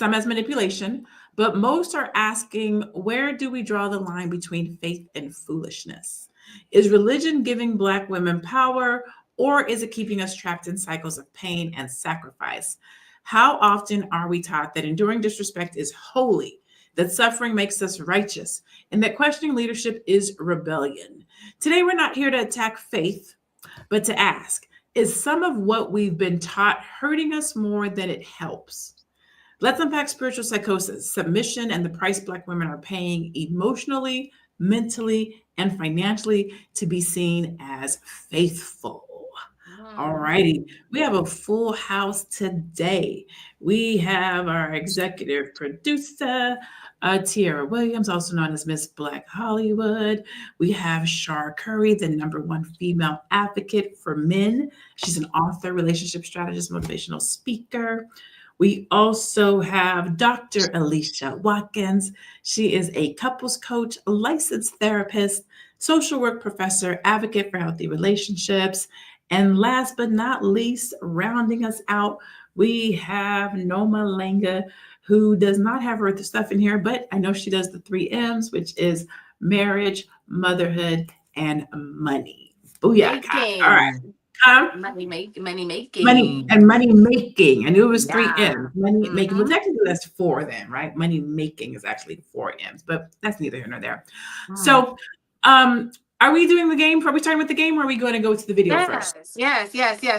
some as manipulation, but most are asking, where do we draw the line between faith and foolishness? Is religion giving Black women power, or is it keeping us trapped in cycles of pain and sacrifice? How often are we taught that enduring disrespect is holy, that suffering makes us righteous, and that questioning leadership is rebellion? Today, we're not here to attack faith, but to ask, is some of what we've been taught hurting us more than it helps? Let's unpack spiritual psychosis, submission, and the price Black women are paying emotionally, mentally, and financially to be seen as faithful. All righty. We have a full house today. We have our executive producer, Tiara Williams, also known as Miss Black Hollywood. We have Shar Curry, the #1 female advocate for men. She's an author, relationship strategist, motivational speaker. We also have Dr. Alicia Watkins. She is a couples coach, licensed therapist, social work professor, advocate for healthy relationships. And last but not least, rounding us out, we have Noma Langa, who does not have her stuff in here, but I know she does the 3 M's, which is marriage, motherhood, and money. Booyah. All right. Money making. Money and money making. I knew it was 3 Yeah. M's. Money making. Well, technically that's 4 then, right? Money making is actually 4 M's, but that's neither here nor there. So, are we doing the game? Are we starting with the game, or are we going to go to the video first? Yes.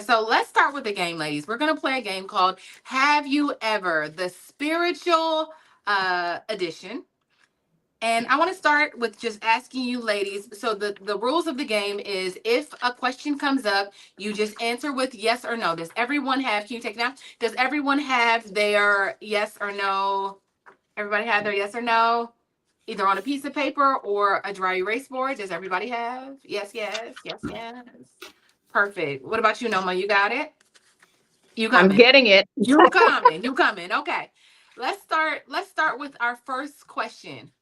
So let's start with the game, ladies. We're going to play a game called Have You Ever? The spiritual edition. And I want to start with just asking you, ladies. So the rules of the game is, if a question comes up, you just answer with yes or no. Does everyone have, can you take it out? Does everyone have their yes or no? Everybody have their yes or no? Either on a piece of paper or a dry erase board. Does everybody have? Yes. Perfect. What about you, Noma? You got it? You coming? I'm getting it. You coming. Okay. Let's start with our first question.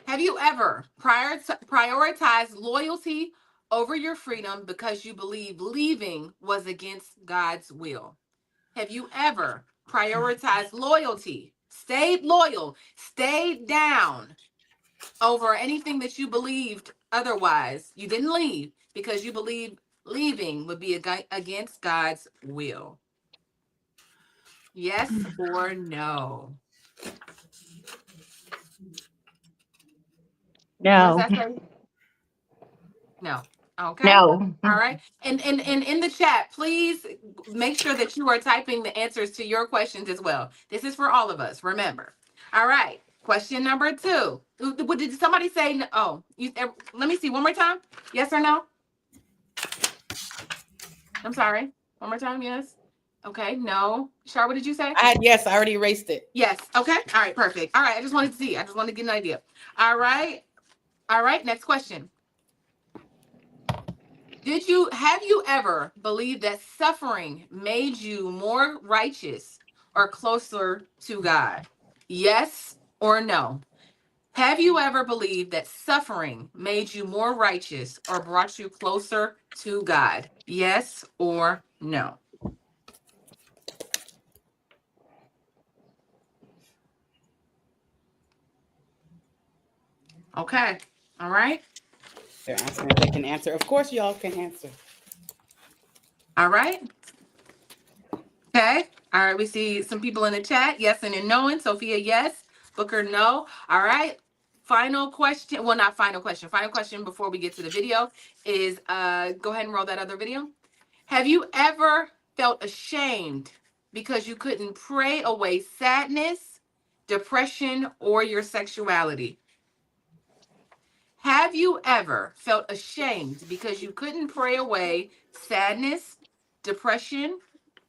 Have you ever prioritized loyalty over your freedom because you believe leaving was against God's will? Have you ever prioritized loyalty, stayed loyal, stayed down over anything that you believed otherwise? You didn't leave because you believed leaving would be against God's will. Yes or no? No. What does that say? No. Okay. No. All right. And in the chat, please make sure that you are typing the answers to your questions as well. This is for all of us, remember. All right. Question number 2. Did somebody say no? Oh, let me see one more time. Yes or no? I'm sorry. One more time. Yes. Okay. No. Shar, what did you say? Yes, I already erased it. Yes. Okay. All right. Perfect. All right. I just wanted to see. I just wanted to get an idea. All right. Next question. Have you ever believed that suffering made you more righteous or closer to God? Yes or no? Have you ever believed that suffering made you more righteous or brought you closer to God? Yes or no? Okay. All right. They're asking if they can answer. Of course, y'all can answer. All right. Okay. All right. We see some people in the chat. Yes and a no. And Sophia, yes. Booker, no. All right. Final question. Well, not final question. Final question before we get to the video is go ahead and roll that other video. Have you ever felt ashamed because you couldn't pray away sadness, depression, or your sexuality? Have you ever felt ashamed because you couldn't pray away sadness, depression,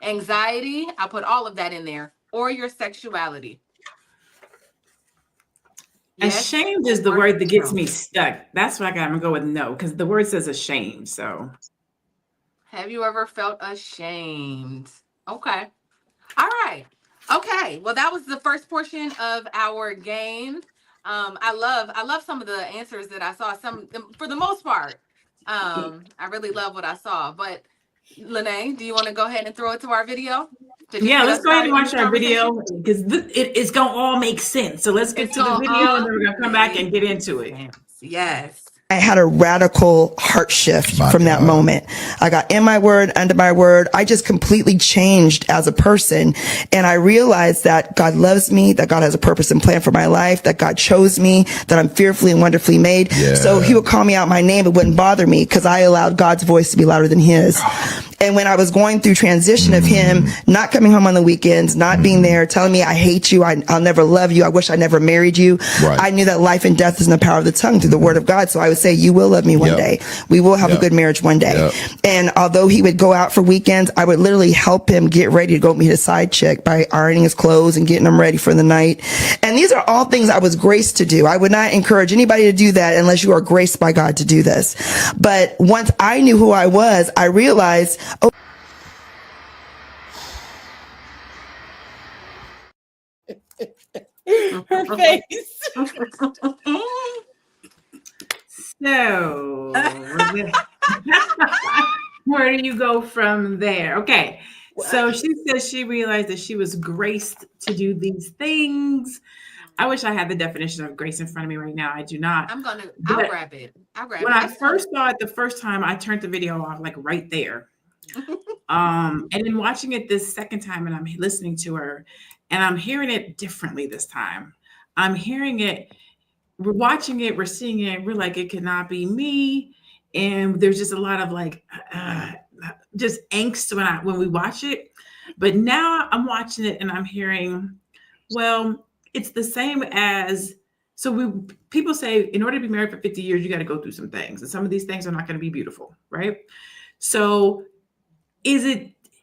anxiety? I'll put all of that in there. Or your sexuality? Yes, ashamed is the word that gets me stuck. That's why I'm going to go with no, because the word says ashamed. So, have you ever felt ashamed? Okay. All right. Okay. Well, that was the first portion of our game. I love some of the answers that I saw. Some, for the most part, I really love what I saw. But Lene, do you want to go ahead and throw it to our video? Yeah, let's go ahead and watch our our video because it's gonna all make sense. So let's get to the video, and then we're gonna come back and get into it. Yes. I had a radical heart shift from that moment. I got in my word, under my word. I just completely changed as a person. And I realized that God loves me, that God has a purpose and plan for my life, that God chose me, that I'm fearfully and wonderfully made. Yeah. So he would call me out my name. It wouldn't bother me because I allowed God's voice to be louder than his. And when I was going through transition of him not coming home on the weekends, not being there, telling me, I hate you, I'll never love you, I wish I never married you. Right. I knew that life and death is in the power of the tongue through the word of God. So I would say, you will love me one day. We will have a good marriage one day. And although he would go out for weekends, I would literally help him get ready to go meet a side chick by ironing his clothes and getting him ready for the night. And these are all things I was graced to do. I would not encourage anybody to do that unless you are graced by God to do this. But once I knew who I was, I realized, oh, Her face. So, where do you go from there? Okay. So she says she realized that she was graced to do these things. I wish I had the definition of grace in front of me right now. I do not. I'll grab it. When I first saw it the first time, I turned the video off like right there. And then watching it this second time, and I'm listening to her, and I'm hearing it differently this time. I'm hearing it, we're watching it, we're seeing it, we're like, it cannot be me. And there's just a lot of like, just angst when we watch it. But now I'm watching it and I'm hearing, well, it's the same as, people say in order to be married for 50 years, you got to go through some things. And some of these things are not going to be beautiful, right? So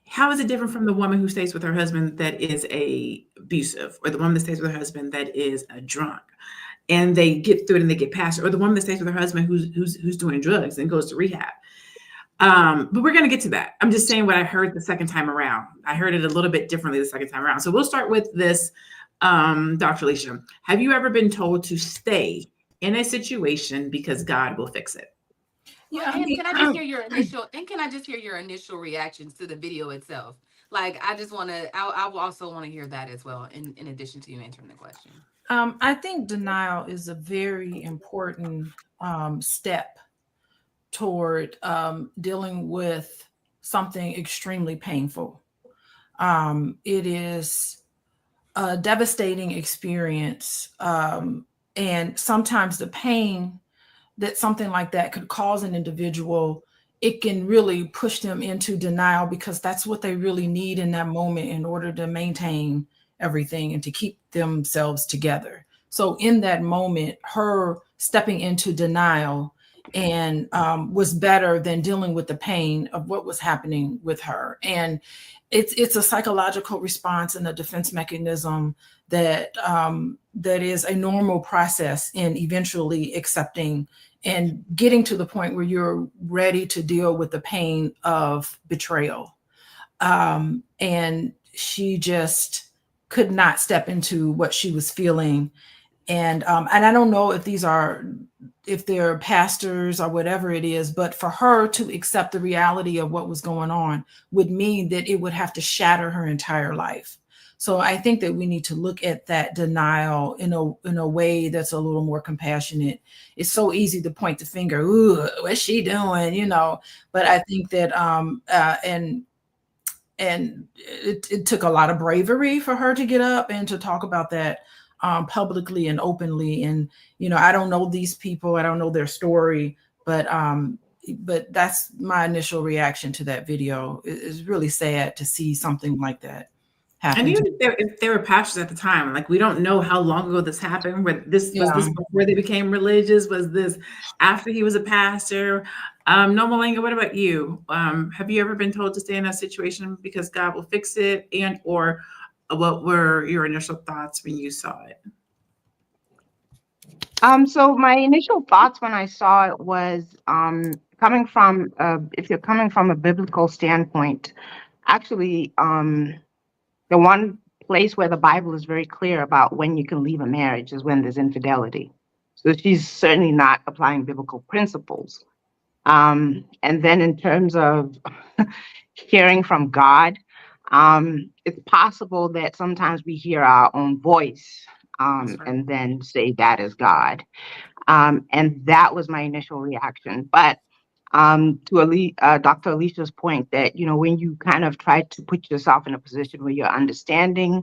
how is it different from the woman who stays with her husband that is abusive, or the woman that stays with her husband that is a drunk, and they get through it and they get past it, or the woman that stays with her husband who's doing drugs and goes to rehab? But we're going to get to that. I'm just saying what I heard the second time around. I heard it a little bit differently the second time around. So we'll start with this, Dr. Alicia. Have you ever been told to stay in a situation because God will fix it? Yeah, and can I just hear your initial reactions to the video itself? Like, I will also want to hear that as well, in addition to you answering the question. I think denial is a very important step toward dealing with something extremely painful. It is a devastating experience, and sometimes the pain that something like that could cause an individual, it can really push them into denial, because that's what they really need in that moment in order to maintain everything and to keep themselves together. So in that moment, her stepping into denial and was better than dealing with the pain of what was happening with her. And it's a psychological response and a defense mechanism that is a normal process in eventually accepting and getting to the point where you're ready to deal with the pain of betrayal. And she just could not step into what she was feeling. And I don't know if they're pastors or whatever it is, but for her to accept the reality of what was going on would mean that it would have to shatter her entire life. So I think that we need to look at that denial in a way that's a little more compassionate. It's so easy to point the finger, ooh, what's she doing? But I think that and it took a lot of bravery for her to get up and to talk about that publicly and openly. And I don't know these people, I don't know their story, but that's my initial reaction to that video. It's really sad to see something like that happen. And even if they were pastors at the time, like, we don't know how long ago this happened. Was this before they became religious? Was this after he was a pastor? Norma Langer, what about you? Have you ever been told to stay in a situation because God will fix it? And or what were your initial thoughts when you saw it? So my initial thoughts when I saw it was coming from, if you're coming from a biblical standpoint, actually, the one place where the Bible is very clear about when you can leave a marriage is when there's infidelity. So she's certainly not applying biblical principles. And then in terms of hearing from God, It's possible that sometimes we hear our own voice That's right. and then say that is God. And that was my initial reaction. But to Dr. Alicia's point that, when you kind of try to put yourself in a position where you're understanding,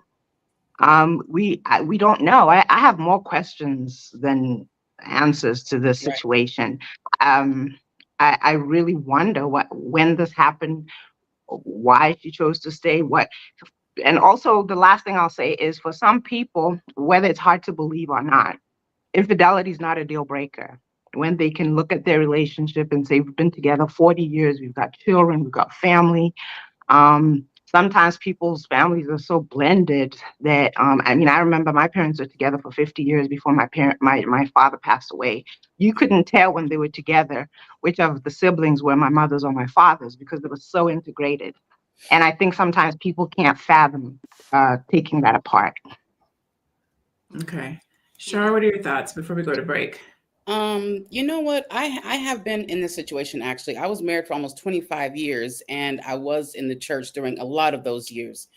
we don't know. I have more questions than answers to this Right. situation. I really wonder when this happened, why she chose to stay, and also the last thing I'll say is for some people, whether it's hard to believe or not, infidelity is not a deal breaker. When they can look at their relationship and say, we've been together 40 years, we've got children, we've got family. Sometimes people's families are so blended that, I remember my parents were together for 50 years before my father passed away. You couldn't tell when they were together which of the siblings were my mother's or my father's because they were so integrated. And I think sometimes people can't fathom taking that apart. Okay. Shar, what are your thoughts before we go to break? You know what? I have been in this situation actually. I was married for almost 25 years and I was in the church during a lot of those years.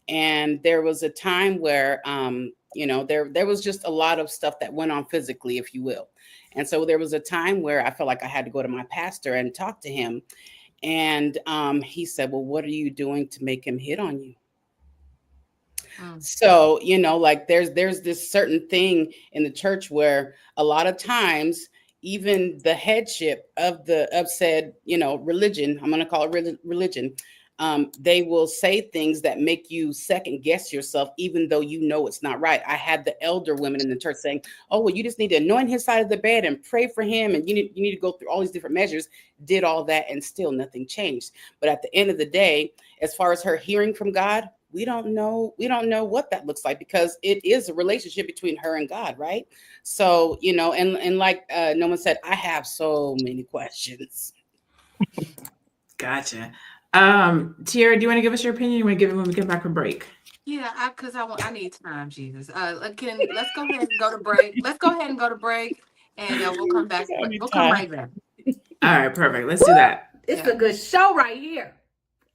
And there was a time where there was just a lot of stuff that went on physically, if you will. And so there was a time where I felt like I had to go to my pastor and talk to him. And he said, well, what are you doing to make him hit on you? So, like there's this certain thing in the church where a lot of times, even the headship of said, religion, I'm going to call it religion. They will say things that make you second guess yourself, even though it's not right. I had the elder women in the church saying, oh, well, you just need to anoint his side of the bed and pray for him. And you need to go through all these different measures, did all that and still nothing changed. But at the end of the day, as far as her hearing from God, we don't know what that looks like because it is a relationship between her and God, right? So, and like no one said, I have so many questions. Gotcha. Tiara, do you want to give us your opinion? You want to give it when we get back from break? Yeah, because I need time, Jesus. Let's go ahead and go to break. Let's go ahead and go to break, and we'll come back. We'll come right back. All right, perfect. Let's do that. It's a good show right here.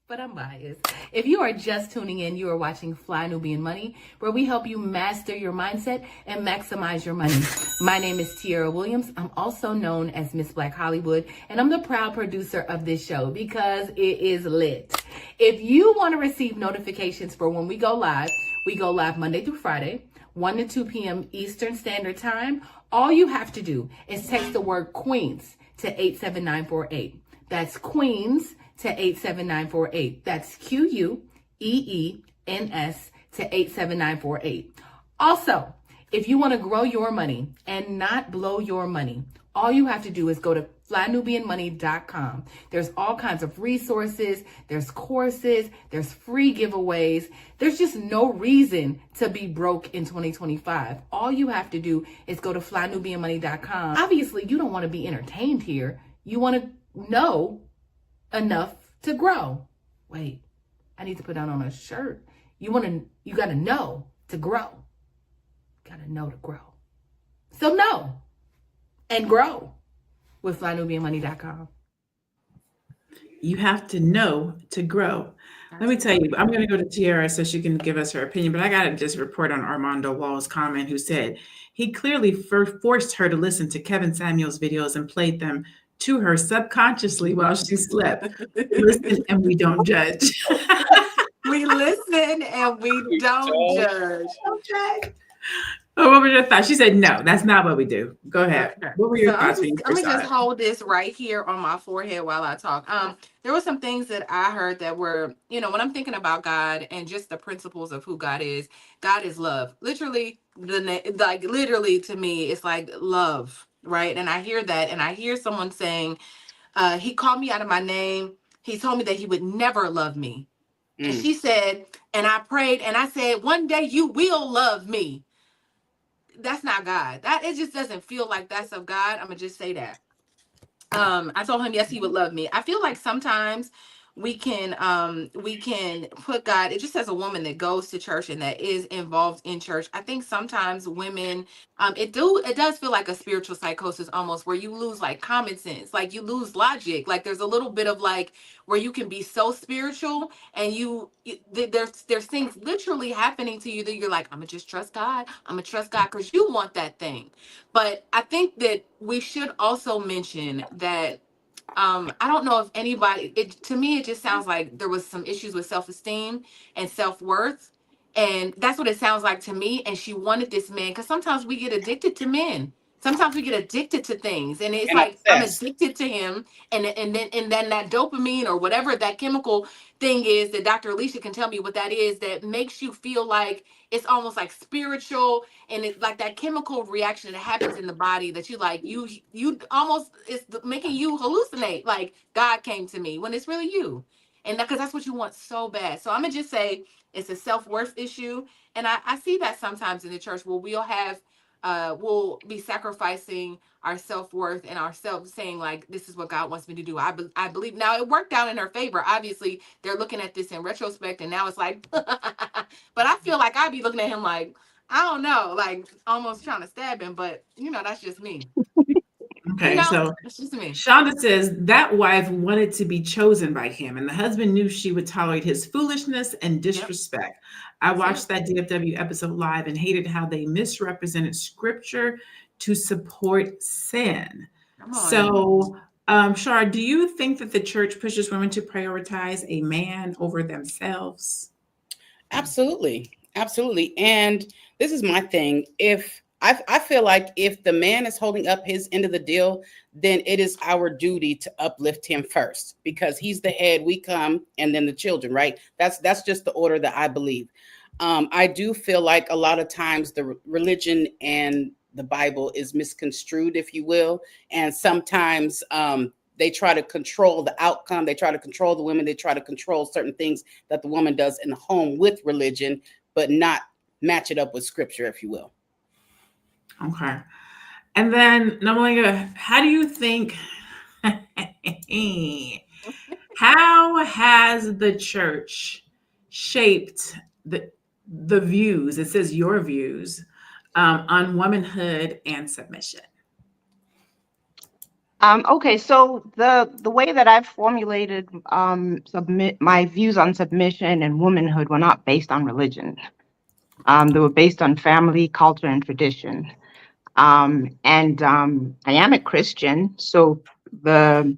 But I'm biased. If you are just tuning in, you are watching Fly Nubian Money, where we help you master your mindset and maximize your money. My name is Tiara Williams. I'm also known as Miss Black Hollywood, and I'm the proud producer of this show because it is lit. If you want to receive notifications for when we go live Monday through Friday, 1 to 2 p.m. Eastern Standard Time. All you have to do is text the word Queens to 87948. That's Queens to 87948. That's QUEENS to 87948. Also, if you want to grow your money and not blow your money, all you have to do is go to flynubianmoney.com. There's all kinds of resources, there's courses, there's free giveaways. There's just no reason to be broke in 2025. All you have to do is go to flynubianmoney.com. Obviously, you don't want to be entertained here. You want to know enough to grow. Wait, I need to put that on a shirt. You got to know to grow. Got to know to grow. So know and grow with flynubianmoney.com. You have to know to grow. Let me tell you, I'm going to go to Tiara so she can give us her opinion, but I got to just report on Armando Wall's comment, who said he clearly forced her to listen to Kevin Samuels videos and played them to her subconsciously while she slept. Listen and we don't judge. We listen and we don't judge. Okay. Oh, what were your thoughts? She said, no, that's not what we do. Go ahead. Okay. What were your So thoughts? I'm gonna just hold this right here on my forehead while I talk. There were some things that I heard that were, when I'm thinking about God and just the principles of who God is love. Literally, literally to me, it's like love, right? And I hear that, and I hear someone saying, he called me out of my name. He told me that he would never love me. And she said, and I prayed and I said, one day you will love me. That's not God. It just doesn't feel like that's of God. I'm gonna just say that. I told him, yes, he would love me. I feel like sometimes we can put God, it just as a woman that goes to church and that is involved in church. I think sometimes women, it does feel like a spiritual psychosis almost, where you lose like common sense, like you lose logic. Like there's a little bit of like where you can be so spiritual and there's things literally happening to you that you're like, I'm gonna just trust God. I'm gonna trust God because you want that thing. But I think that we should also mention that I don't know if anybody, to me it just sounds like there was some issues with self-esteem and self-worth, and that's what it sounds like to me. And she wanted this man, because sometimes we get addicted to men, sometimes we get addicted to things, and it's And like I'm obsessed. addicted to him, and then that dopamine or whatever that chemical thing is that Dr. Alicia can tell me what that is, that makes you feel like it's almost like spiritual, and it's like that chemical reaction that happens in the body that you almost, it's making you hallucinate like God came to me, when it's really you. And because that's what you want so bad. So I'm gonna just say it's a self-worth issue. And I see that sometimes in the church where we'll be sacrificing our self-worth and ourselves, saying like, this is what God wants me to do. I believe now it worked out in her favor. Obviously they're looking at this in retrospect and now it's like but I feel like I'd be looking at him like, I don't know, like almost trying to stab him, but that's just me. Okay, so It's just me. Shonda says that wife wanted to be chosen by him, and the husband knew she would tolerate his foolishness and disrespect. I watched that DFW episode live and hated how they misrepresented scripture to support sin. Come on. So, Shar, do you think that the church pushes women to prioritize a man over themselves? Absolutely. Absolutely. And this is my thing. If I feel like if the man is holding up his end of the deal, then it is our duty to uplift him first, because he's the head, we come, and then the children, right? That's just the order that I believe. I do feel like a lot of times the religion and the Bible is misconstrued, if you will. And sometimes they try to control the outcome. They try to control the women. They try to control certain things that the woman does in the home with religion, but not match it up with scripture, if you will. Okay. And then, Namalinga, how do you think, how has the church shaped the views, it says your views, on womanhood and submission? Okay, so the way that I've formulated my views on submission and womanhood were not based on religion. They were based on family, culture, and tradition. I am a Christian, so my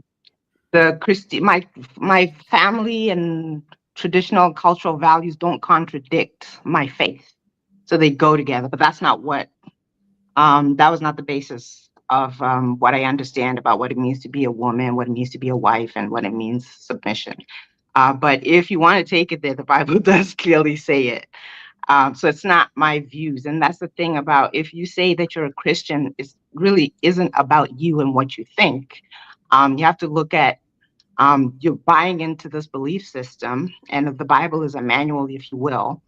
family and traditional cultural values don't contradict my faith, so they go together. But that's not what that was not the basis of what I understand about what it means to be a woman, what it means to be a wife, and what it means submission. But if you want to take it there, the Bible does clearly say it. So it's not my views. And that's the thing about, if you say that you're a Christian, it really isn't about you and what you think. You have to look at, you're buying into this belief system, and the Bible is a manual, if you will.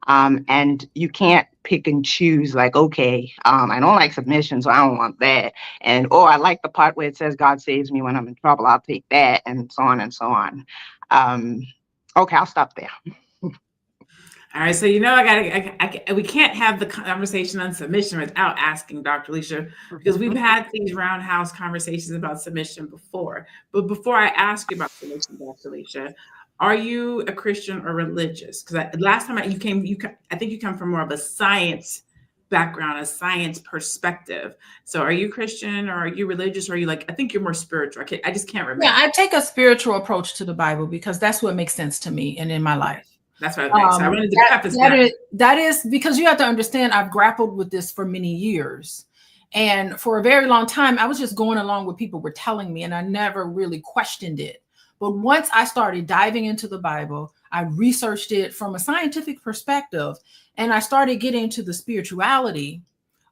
And you can't pick and choose like, okay, I don't like submission, so I don't want that. And, I like the part where it says God saves me when I'm in trouble, I'll take that, and so on and so on. Okay, I'll stop there. All right, so we can't have the conversation on submission without asking Dr. Alicia, because we've had these roundhouse conversations about submission before. But before I ask you about submission, Dr. Alicia, are you a Christian or religious? Because last time you came, I think you come from more of a science background, a science perspective. So are you Christian, or are you religious, or are you I think you're more spiritual? I just can't remember. Yeah, I take a spiritual approach to the Bible because that's what makes sense to me and in my life. That's what I think. So I wanted to preface that is because you have to understand, I've grappled with this for many years. And for a very long time, I was just going along with people were telling me, and I never really questioned it. But once I started diving into the Bible, I researched it from a scientific perspective, and I started getting into the spirituality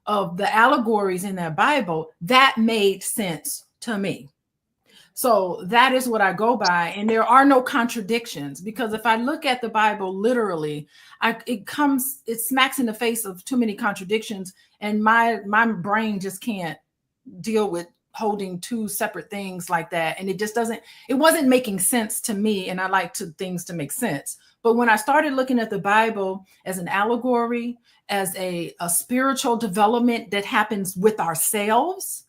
of the allegories in that Bible. That made sense to me. So that is what I go by. And there are no contradictions, because if I look at the Bible literally, it smacks in the face of too many contradictions. And my brain just can't deal with holding two separate things like that. And it wasn't making sense to me. And I like things to make sense. But when I started looking at the Bible as an allegory, as a spiritual development that happens with ourselves,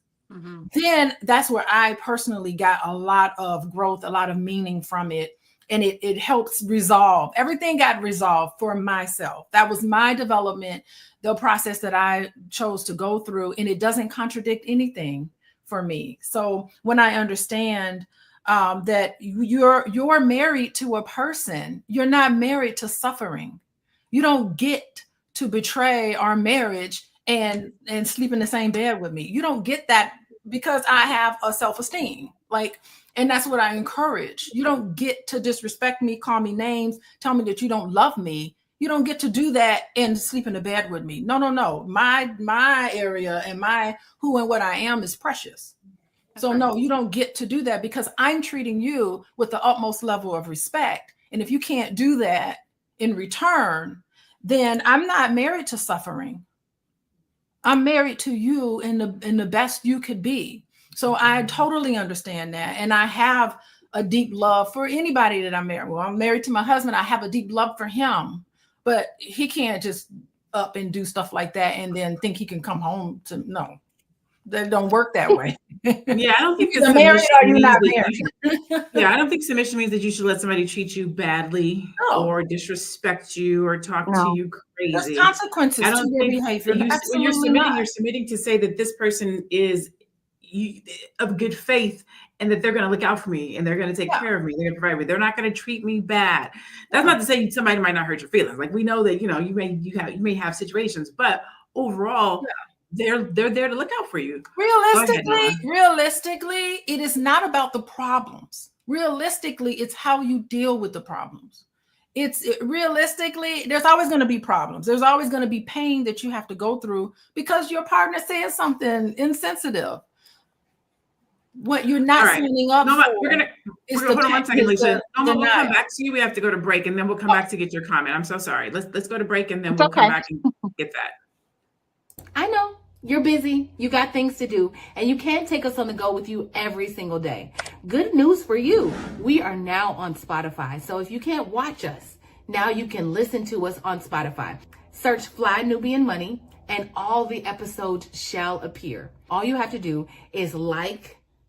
then that's where I personally got a lot of growth, a lot of meaning from it. And it helps resolve. Everything got resolved for myself. That was my development, the process that I chose to go through. And it doesn't contradict anything for me. So when I understand that you're married to a person, you're not married to suffering. You don't get to betray our marriage and sleep in the same bed with me. You don't get that because I have a self-esteem. And that's what I encourage. You don't get to disrespect me, call me names, tell me that you don't love me. You don't get to do that and sleep in the bed with me. No. My area and my who and what I am is precious. So no, you don't get to do that because I'm treating you with the utmost level of respect. And if you can't do that in return, then I'm not married to suffering. I'm married to you in the best you could be. So I totally understand that. And I have a deep love for anybody that I'm married. Well, I'm married to my husband. I have a deep love for him, but he can't just up and do stuff like that and then think he can come home to, no, that don't work that way. Yeah, I don't think You're married or you're not married. Yeah, I don't think submission means that you should let somebody treat you badly or disrespect you or talk to you crazy. There's consequences I don't to their think behavior. when you're submitting, you're submitting to say that this person is of good faith and that they're going to look out for me and they're going to take care of me. They're going to provide me. They're not going to treat me bad. That's not to say somebody might not hurt your feelings. Like we know that, you may have situations, but overall, they're there to look out for you. Realistically, it is not about the problems. Realistically, it's how you deal with the problems. Realistically, there's always going to be problems. There's always going to be pain that you have to go through because your partner says something insensitive. What you're not signing up for. We're gonna hold on one second, Lisa. We'll come back to you. We have to go to break, and then we'll come back to get your comment. I'm so sorry. Let's go to break, and then we'll come back and get that. I know you're busy. You got things to do, and you can't take us on the go with you every single day. Good news for you. We are now on Spotify. So if you can't watch us, now you can listen to us on Spotify. Search Fly Nubian Money, and all the episodes shall appear. All you have to do is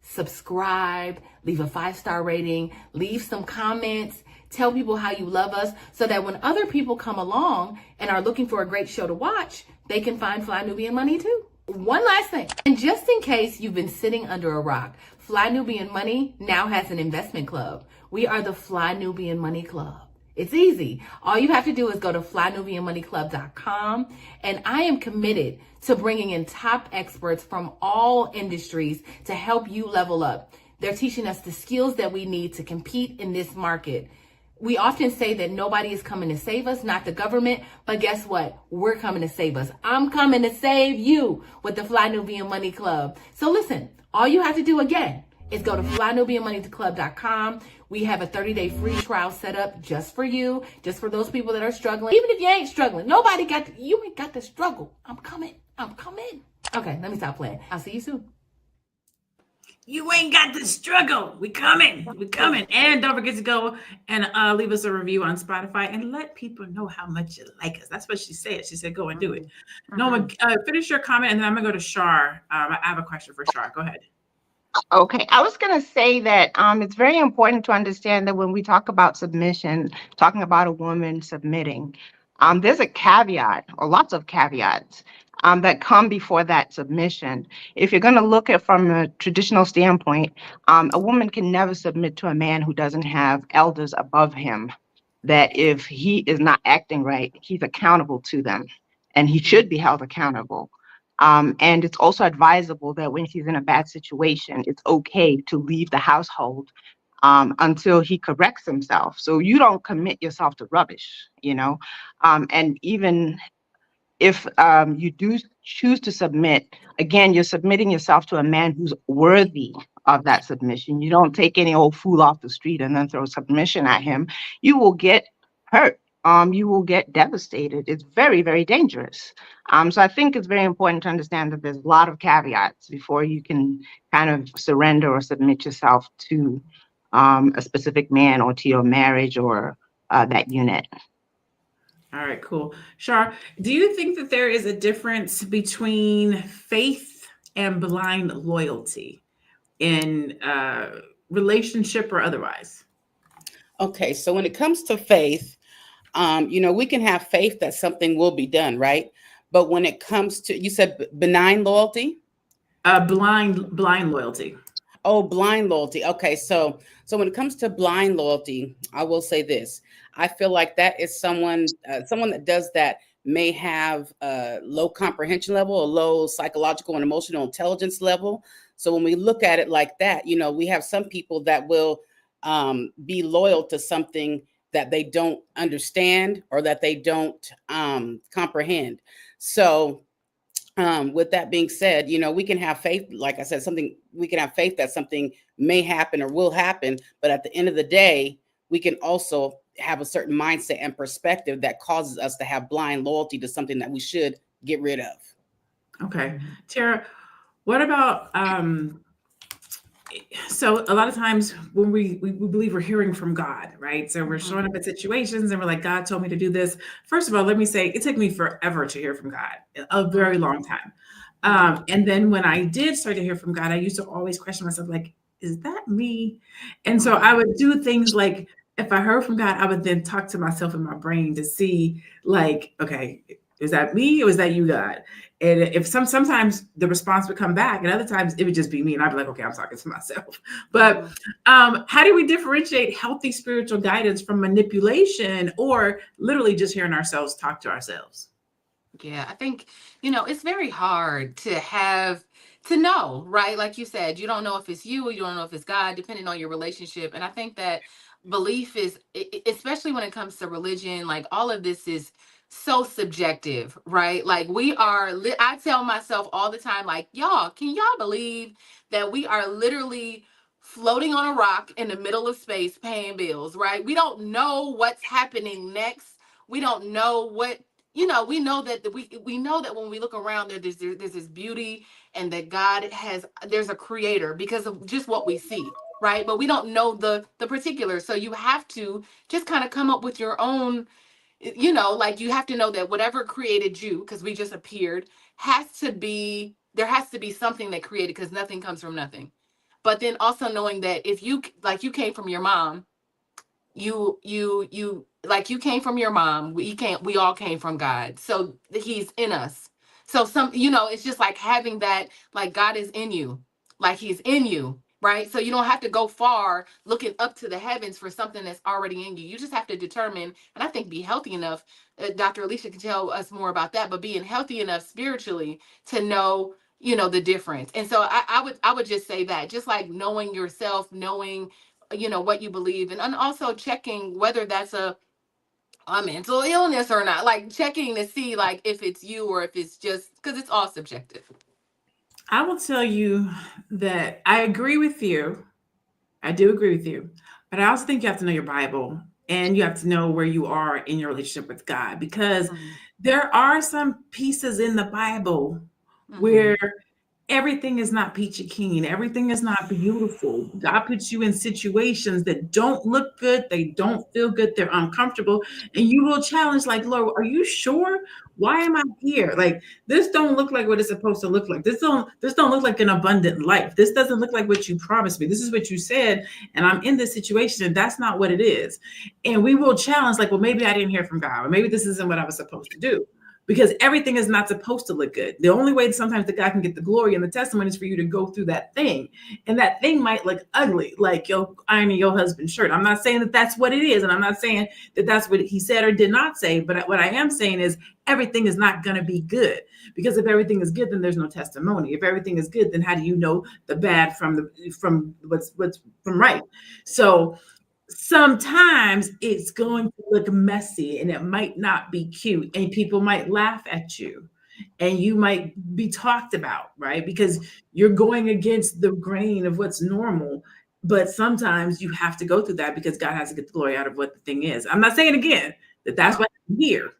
subscribe, leave a 5-star rating, leave some comments, tell people how you love us so that when other people come along and are looking for a great show to watch, they can find Fly Nubian Money too. One last thing, and just in case you've been sitting under a rock, Fly Nubian Money now has an investment club. We are the Fly Nubian Money Club. It's easy. All you have to do is go to flynubianmoneyclub.com, and I am committed to bringing in top experts from all industries to help you level up. They're teaching us the skills that we need to compete in this market. We often say that nobody is coming to save us, not the government, but guess what? We're coming to save us. I'm coming to save you with the Fly Nubian Money Club. So listen, all you have to do again is go to flynubianmoneyclub.com. We have a 30-day free trial set up just for you, just for those people that are struggling. Even if you ain't struggling, you ain't got to struggle. I'm coming. Okay, let me stop playing. I'll see you soon. You ain't got to struggle. We coming. And don't forget to go and leave us a review on Spotify and let people know how much you like us. That's what she said. She said, go and do it. Noma, finish your comment, and then I'm going to go to Shar. I have a question for Shar. Go ahead. Okay, I was going to say that it's very important to understand that when we talk about submission, talking about a woman submitting, there's a caveat or lots of caveats that come before that submission. If you're going to look at from a traditional standpoint, a woman can never submit to a man who doesn't have elders above him, that if he is not acting right, he's accountable to them and he should be held accountable. And it's also advisable that when he's in a bad situation, it's okay to leave the household until he corrects himself. So you don't commit yourself to rubbish, and even if you do choose to submit, again, you're submitting yourself to a man who's worthy of that submission. You don't take any old fool off the street and then throw submission at him. You will get hurt. you will get devastated. It's very, very dangerous. So I think it's very important to understand that there's a lot of caveats before you can kind of surrender or submit yourself to a specific man or to your marriage or that unit. All right, cool. Shar, do you think that there is a difference between faith and blind loyalty in relationship or otherwise? Okay, so when it comes to faith, we can have faith that something will be done, right? But when it comes to, you said benign loyalty? Blind loyalty. Oh, blind loyalty. Okay, so when it comes to blind loyalty, I will say this. I feel like that is someone that does that may have a low comprehension level, a low psychological and emotional intelligence level. So when we look at it like that, we have some people that will be loyal to something that they don't understand or that they don't comprehend. So with that being said, we can have faith, like I said, we can have faith that something may happen or will happen, but at the end of the day, we can also have a certain mindset and perspective that causes us to have blind loyalty to something that we should get rid of. Okay. Tara, what about so a lot of times when we believe we're hearing from God, right? So we're showing up at situations and we're like, God told me to do this. First of all, let me say it took me forever to hear from God, a very long time. And then when I did start to hear from God, I used to always question myself, like, is that me? And so I would do things like, if I heard from God, I would then talk to myself in my brain to see, like, okay, is that me or is that you, God? And if sometimes the response would come back, and other times it would just be me, and I'd be like, okay, I'm talking to myself. But how do we differentiate healthy spiritual guidance from manipulation or literally just hearing ourselves talk to ourselves? Yeah, I think, it's very hard to know, right? Like you said, you don't know if it's you or you don't know if it's God, depending on your relationship. And I think that belief is, especially when it comes to religion, like all of this is so subjective, right? Like I tell myself all the time, like, y'all, can y'all believe that we are literally floating on a rock in the middle of space paying bills, right? We don't know what's happening next. We don't know what, we know that we know that when we look around there's this beauty, and that there's a creator because of just what we see, right? But we don't know the particulars. So you have to just kind of come up with your own, like you have to know that whatever created you, because we just appeared, there has to be something that created, because nothing comes from nothing. But then also knowing that if you came from your mom, you came from your mom, we all came from God. So he's in us. So it's just like having that, like God is in you, like he's in you, right? So you don't have to go far looking up to the heavens for something that's already in you. You just have to determine, and I think be healthy enough. Dr. Alicia can tell us more about that, but being healthy enough spiritually to know, the difference. And so I would just say that, just like knowing yourself, knowing what you believe, and also checking whether that's a mental illness or not, like checking to see like if it's you or if it's just, because it's all subjective. I will tell you that I agree with you. I do agree with you, but I also think you have to know your Bible, and you have to know where you are in your relationship with God, because there are some pieces in the Bible where everything is not peachy keen. Everything is not beautiful. God puts you in situations that don't look good. They don't feel good. They're uncomfortable. And you will challenge, like, Lord, are you sure? Why am I here? Like, this don't look like what it's supposed to look like. This don't look like an abundant life. This doesn't look like what you promised me. This is what you said. And I'm in this situation, and that's not what it is. And we will challenge, like, well, maybe I didn't hear from God, or maybe this isn't what I was supposed to do. Because everything is not supposed to look good. The only way sometimes that God can get the glory and the testimony is for you to go through that thing. And that thing might look ugly, like ironing your husband's shirt. I'm not saying that that's what it is. And I'm not saying that that's what he said or did not say. But what I am saying is everything is not going to be good. Because if everything is good, then there's no testimony. If everything is good, then how do you know the bad from what's from right? So sometimes it's going to look messy, and it might not be cute, and people might laugh at you, and you might be talked about, right? Because you're going against the grain of what's normal. But sometimes you have to go through that because God has to get the glory out of what the thing is. I'm not saying, again, That's what I'm here.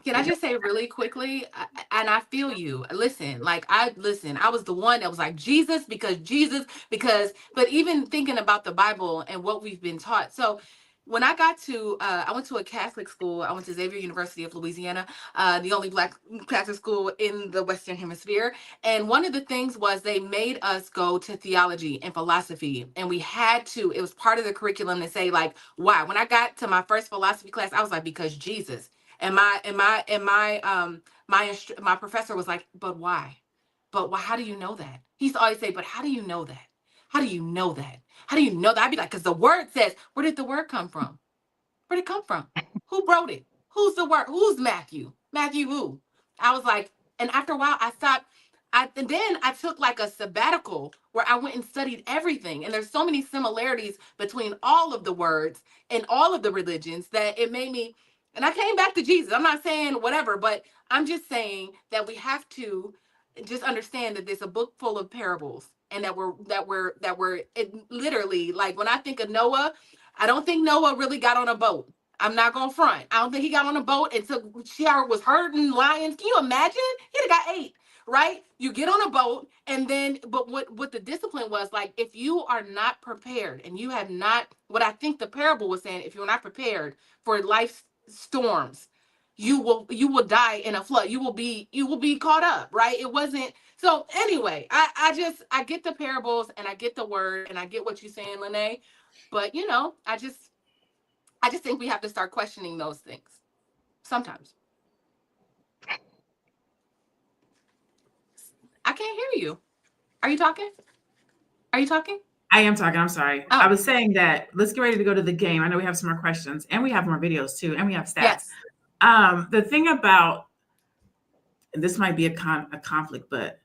Can I just say really quickly, and I feel you. Listen, I was the one that was like Jesus, but even thinking about the Bible and what we've been taught. So when I got to, I went to a Catholic school. I went to Xavier University of Louisiana, the only Black Catholic school in the Western Hemisphere. And one of the things was they made us go to theology and philosophy. And we had to, it was part of the curriculum to say like, why? When I got to my first philosophy class, I was like, because Jesus. And my professor was like, but why? But why? How do you know that? He used to always say, but how do you know that? How do you know that? How do you know that? I'd be like, because the word says, where did the word come from? Where did it come from? Who wrote it? Who's the word? Who's Matthew? Matthew who? I was like, and after a while I stopped. And then I took like a sabbatical where I went and studied everything. And there's so many similarities between all of the words and all of the religions that it made me. And I came back to Jesus. I'm not saying whatever, but I'm just saying that we have to just understand that there's a book full of parables, and that we're it literally, like when I think of Noah, I don't think Noah really got on a boat. I'm not gonna front. I don't think he got on a boat and was herding lions. Can you imagine? He'd have got ate, right? You get on a boat, and then, but what the discipline was like, if you are not prepared and you have not, what I think the parable was saying, if you're not prepared for life's storms, you will die in a flood. You will be caught up, right? It wasn't. So anyway, I get the parables, and I get the word, and I get what you're saying, Lene, but I just think we have to start questioning those things sometimes. I can't hear you. Are you talking? I am talking. I'm sorry. Oh. I was saying that let's get ready to go to the game. I know we have some more questions, and we have more videos too, and we have stats. Yes. The thing about, and this might be a conflict, but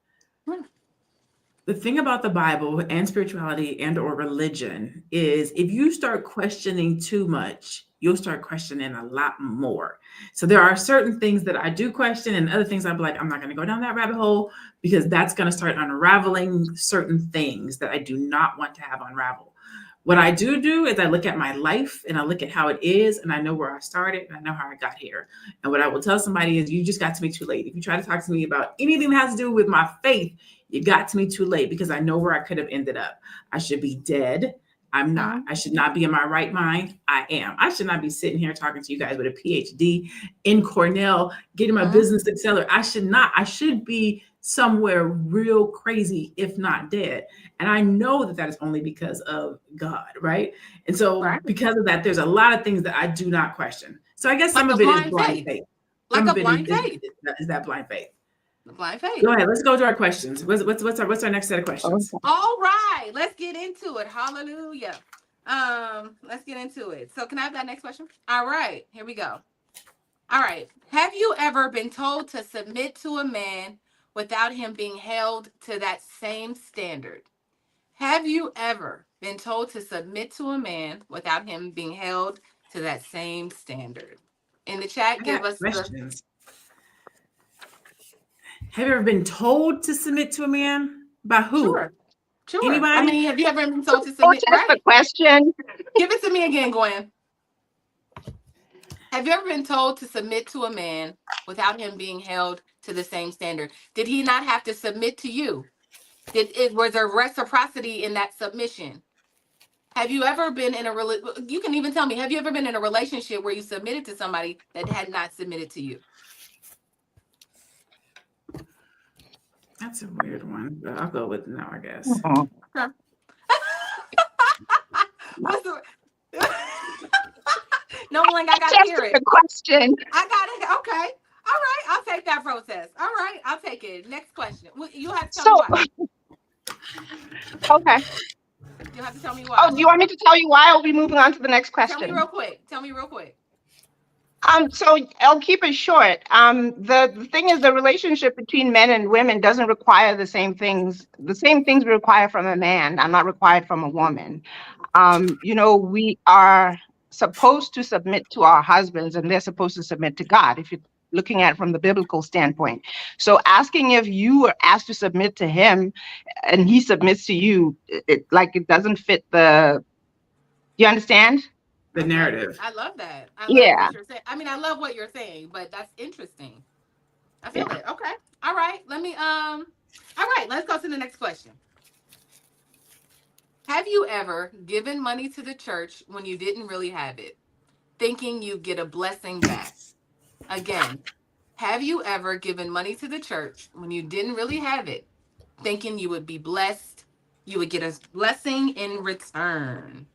the thing about the Bible and spirituality and or religion is if you start questioning too much, you'll start questioning a lot more. So there are certain things that I do question, and other things I'm like, I'm not going to go down that rabbit hole, because that's going to start unraveling certain things that I do not want to have unravel. What I do is I look at my life, and I look at how it is, and I know where I started, and I know how I got here. And what I will tell somebody is, you just got to me too late. If you try to talk to me about anything that has to do with my faith, you got to me too late, because I know where I could have ended up. I should be dead. I'm not. I should not be in my right mind. I am. I should not be sitting here talking to you guys with a PhD in Cornell, getting my business accelerator. I should not. I should be somewhere real crazy, if not dead. And I know that is only because of God, right? And so because of that, there's a lot of things that I do not question. So I guess some of it is blind faith. Like a blind faith. Is that blind faith? Blind faith. Go ahead. Let's go to our questions. What's our next set of questions? All right, let's get into it. Hallelujah. Let's get into it. So can I have that next question? All right, here we go. All right. Have you ever been told to submit to a man without him being held to that same standard? Have you ever been told to submit to a man without him being held to that same standard? In the chat, give us questions. Have you ever been told to submit to a man? By who? Sure. Anybody? I mean, have you ever been told to submit? That's the question. Give it to me again, Gwen. Have you ever been told to submit to a man without him being held to the same standard? Did he not have to submit to you? Was there reciprocity in that submission? Have you ever been in you can even tell me, have you ever been in a relationship where you submitted to somebody that had not submitted to you? That's a weird one, but I'll go with no, I guess. Okay. No one, I gotta hear it. The question. I got it. Okay. All right. I'll take that process. All right. I'll take it. Next question. You have to tell me why. Okay. You have to tell me why. Oh, do you want me to tell you why? I'll be moving on to the next question. Tell me real quick. So I'll keep it short. The thing is, the relationship between men and women doesn't require the same things. The same things we require from a man are not required from a woman. We are supposed to submit to our husbands, and they're supposed to submit to God, if you're looking at it from the biblical standpoint. So asking if you are asked to submit to him and he submits to you, it doesn't fit you understand? the narrative. I love that. I love Yeah. what you're saying. I mean, I love what you're saying, but that's interesting. I feel it. Okay. All right. All right, let's go to the next question. Have you ever given money to the church when you didn't really have it, thinking you'd get a blessing back? Again, have you ever given money to the church when you didn't really have it, thinking you would be blessed, you would get a blessing in return?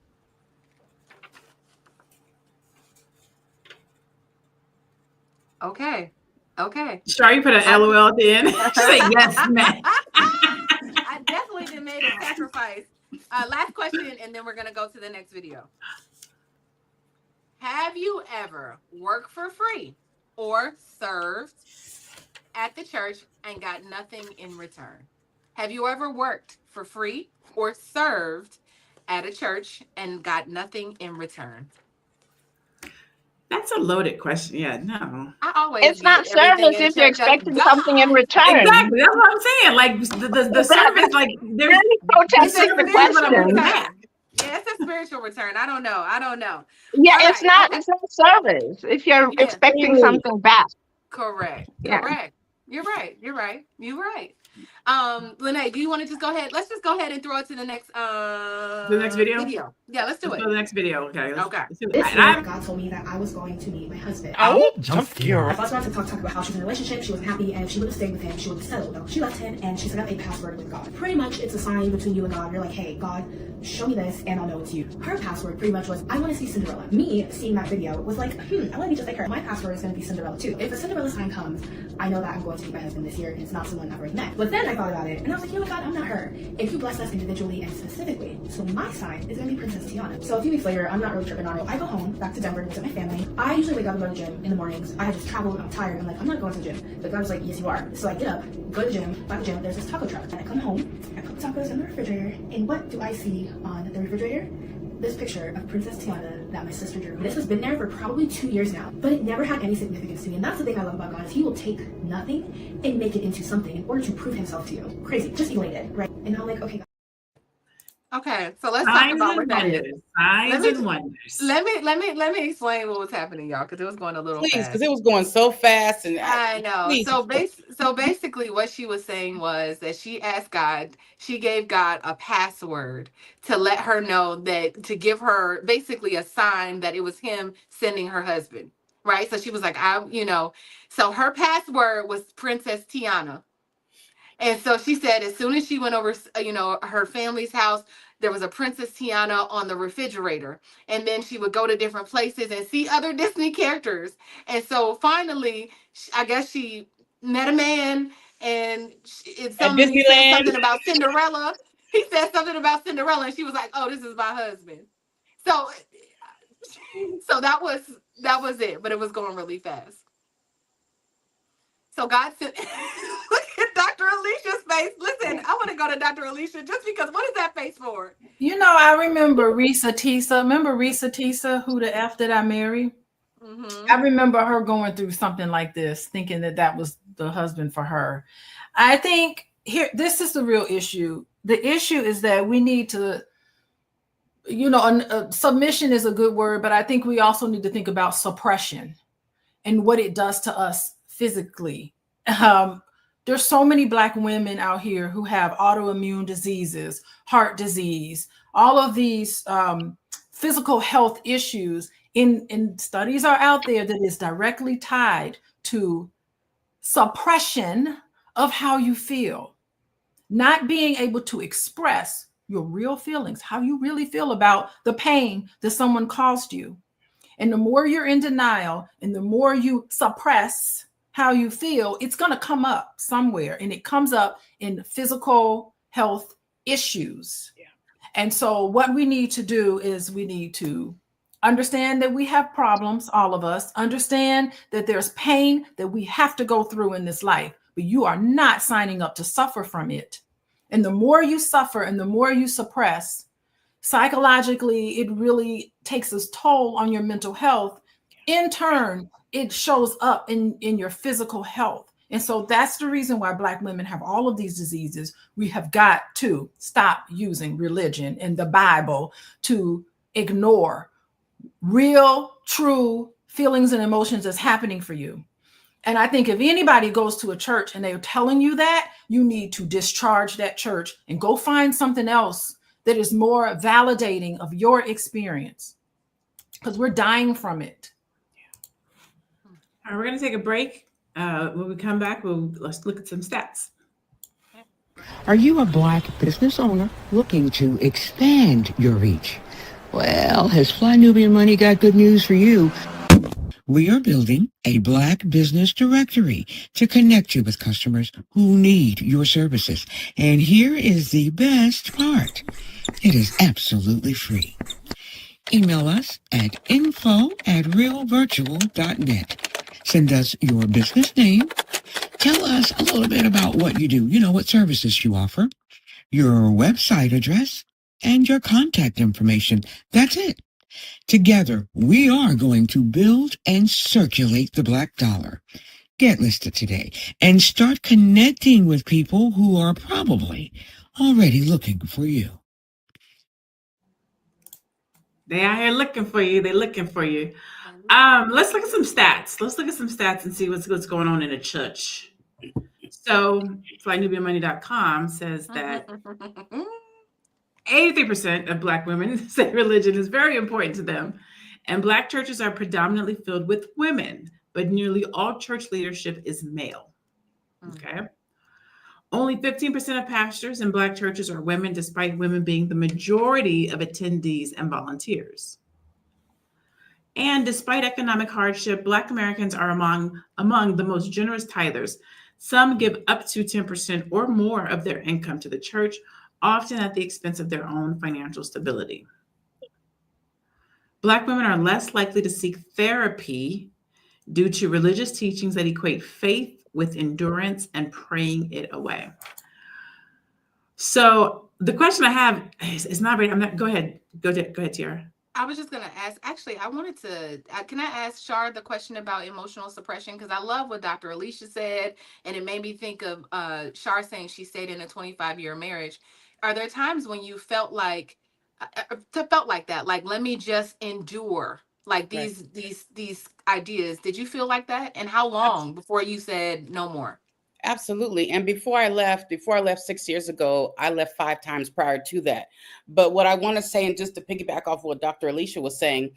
Okay. Sure, you put an LOL at the end. Say yes, man. I definitely did made a sacrifice. Last question, and then we're gonna go to the next video. Have you ever worked for free or served at the church and got nothing in return? Have you ever worked for free or served at a church and got nothing in return? That's a loaded question. Yeah, no. I always It's not give everything service in if you're church up expecting God. something in return. Exactly. That's what I'm saying. Like the service, like there's Really It's a protesting the spiritual question. return. Yeah, it's a spiritual return. I don't know. Yeah, All it's right, not. okay. It's not service if you're Yeah. expecting something back. Correct. Yeah. You're right. Lene, do you want to just go ahead? Let's just go ahead and throw it to the next video? Yeah, let's do Let's it. go to the next video. Okay. Okay. Let's do it. This And year, I'm- God told me that I was going to meet my husband. Oh, jump scare. I thought to talk about how she was in a relationship, she wasn't happy, and if she would have stayed with him, she would have settled. Though she left him, and she set up a password with God. Pretty much, it's a sign between you and God. You're like, hey, God, show me this, and I'll know it's you. Her password pretty much was, I want to see Cinderella. Me seeing that video was like, I want to be just like her. My password is going to be Cinderella too. If a Cinderella sign comes, I know that I'm going to meet my husband this year, and it's not someone I've already met. But then I thought about it, and I was like, you know what, God, I'm not her. If you bless us individually and specifically, so my sign is going to be Princess Tiana. So a few weeks later, I'm not really tripping on it. I go home, back to Denver to visit my family. I usually wake up and go to the gym in the mornings. I had just traveled, I'm tired. I'm like, I'm not going to the gym. But God was like, yes, you are. So I get up, go to the gym. By the gym, there's this taco truck. And I come home, I put the tacos in the refrigerator. And what do I see on the refrigerator? This picture of Princess Tiana that my sister drew. This has been there for probably 2 years now, but it never had any significance to me. And that's the thing I love about God, is he will take nothing and make it into something in order to prove himself to you. Crazy, just elated, right? And I'm like, okay. Okay, so let's talk about what that is. Signs and wonders. Let me explain what was happening, y'all, because it was going a little Please, fast. because it was going so fast, and I know. please. So basically, what she was saying was that she asked God, she gave God a password to let her know that, to give her basically a sign that it was him sending her husband, right? So she was like, so her password was Princess Tiana. And so she said, as soon as she went over, her family's house, there was a Princess Tiana on the refrigerator. And then she would go to different places and see other Disney characters. And so finally, I guess she met a man, and he said something about Cinderella. He said something about Cinderella, and she was like, oh, this is my husband. So that was it, but it was going really fast. So God said, look at Dr. Alicia's face. Listen, I want to go to Dr. Alicia just because. What is that face for? You know, I remember Risa Tisa. Remember Risa Tisa, who the F did I marry? Mm-hmm. I remember her going through something like this, thinking that was the husband for her. I think this is the real issue. The issue is that we need to, submission is a good word, but I think we also need to think about suppression and what it does to us physically. There's so many Black women out here who have autoimmune diseases, heart disease, all of these physical health issues. In studies are out there that is directly tied to suppression of how you feel, not being able to express your real feelings, how you really feel about the pain that someone caused you. And the more you're in denial and the more you suppress how you feel, it's going to come up somewhere, and it comes up in physical health issues. Yeah. And so what we need to do is we need to understand that we have problems, all of us, understand that there's pain that we have to go through in this life, but you are not signing up to suffer from it. And the more you suffer and the more you suppress, psychologically, it really takes its toll on your mental health. In turn, it shows up in your physical health. And so that's the reason why Black women have all of these diseases. We have got to stop using religion and the Bible to ignore real, true feelings and emotions that's happening for you. And I think if anybody goes to a church and they're telling you that, you need to discharge that church and go find something else that is more validating of your experience, because we're dying from it. All right, we're going to take a break. When we come back, let's look at some stats. Are you a Black business owner looking to expand your reach? Well, has Fly Nubian Money got good news for you? We are building a Black business directory to connect you with customers who need your services. And here is the best part. It is absolutely free. Email us at info@realvirtual.net. Send us your business name. Tell us a little bit about what you do, what services you offer, your website address, and your contact information. That's it. Together, we are going to build and circulate the Black dollar. Get listed today and start connecting with people who are probably already looking for you. They out here looking for you. They're looking for you. Let's look at some stats. Let's look at some stats and see what's going on in a church. So flynubianmoney.com says that 83% of Black women say religion is very important to them, and Black churches are predominantly filled with women, but nearly all church leadership is male. Okay. Only 15% of pastors in Black churches are women, despite women being the majority of attendees and volunteers. And despite economic hardship, Black Americans are among the most generous tithers. Some give up to 10% or more of their income to the church, often at the expense of their own financial stability. Black women are less likely to seek therapy due to religious teachings that equate faith with endurance and praying it away. So the question I have is not right. Go ahead, Tiara. I was just going to ask, actually, I wanted to, can I ask Shar the question about emotional suppression? Because I love what Dr. Alicia said, and it made me think of Shar saying she stayed in a 25-year marriage. Are there times when you felt like that, like, let me just endure, like these ideas? Did you feel like that? And how long before you said no more? Absolutely. And before I left 6 years ago, I left 5 times prior to that. But what I want to say, and just to piggyback off what Dr. Alicia was saying,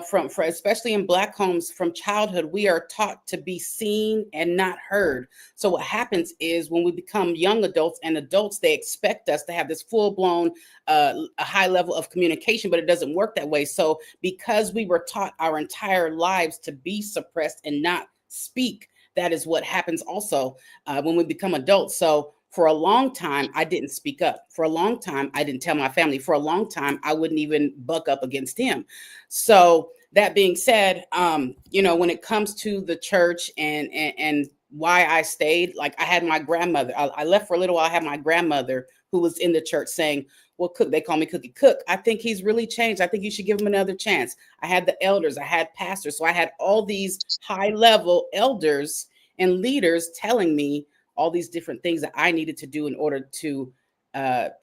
from especially in Black homes from childhood, we are taught to be seen and not heard. So what happens is when we become young adults and adults, they expect us to have this full blown, a high level of communication, but it doesn't work that way. So because we were taught our entire lives to be suppressed and not speak, that is what happens also when we become adults. So for a long time, I didn't speak up. For a long time, I didn't tell my family. For a long time, I wouldn't even buck up against him. So that being said, when it comes to the church and why I stayed, like I had my grandmother, I left for a little while. I had my grandmother who was in the church saying, well, Cook, they call me Cookie Cook. I think he's really changed. I think you should give him another chance. I had the elders, I had pastors. So I had all these high level elders and leaders telling me all these different things that I needed to do in order to